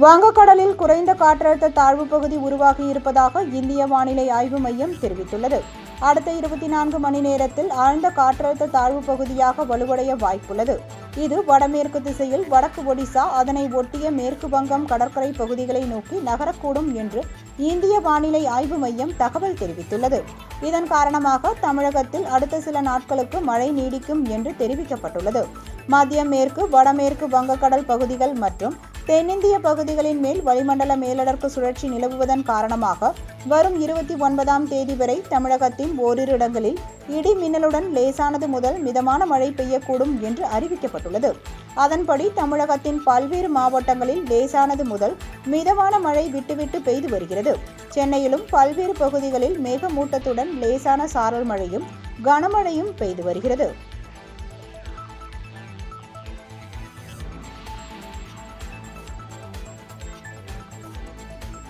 வங்கக்கடலில் குறைந்த காற்றழுத்த தாழ்வு பகுதி உருவாகி இருப்பதாக இந்திய வானிலை ஆய்வு மையம் தெரிவித்துள்ளது. அடுத்த 24 மணி நேரத்தில் ஆழ்ந்த காற்றழுத்த தாழ்வு பகுதியாக வலுவடைய வாய்ப்புள்ளது. இது வடமேற்கு திசையில் வடக்கு ஒடிசா, அதனை ஒட்டிய மேற்கு வங்கம் கடற்கரை பகுதிகளை நோக்கி நகரக்கூடும் என்று இந்திய வானிலை ஆய்வு மையம் தகவல் தெரிவித்துள்ளது. இதன் காரணமாக தமிழகத்தில் அடுத்த சில நாட்களுக்கு மழை நீடிக்கும் என்று தெரிவிக்கப்பட்டுள்ளது. மத்திய மேற்கு, வடமேற்கு வங்கக்கடல் பகுதிகள் மற்றும் தென்னிந்திய பகுதிகளின் மேல் வளிமண்டல மேலடுக்கு சுழற்சி நிலவுவதன் காரணமாக வரும் 29ஆம் தேதி வரை தமிழகத்தின் ஓரிரு இடங்களில் இடி மின்னலுடன் லேசானது முதல் மிதமான மழை பெய்யக்கூடும் என்று அறிவிக்கப்பட்டுள்ளது. அதன்படி தமிழகத்தின் பல்வேறு மாவட்டங்களில் லேசானது முதல் மிதமான மழை விட்டுவிட்டு பெய்து வருகிறது. சென்னையிலும் பல்வேறு பகுதிகளில் மேகமூட்டத்துடன் லேசான சாரல் மழையும் கனமழையும் பெய்து வருகிறது.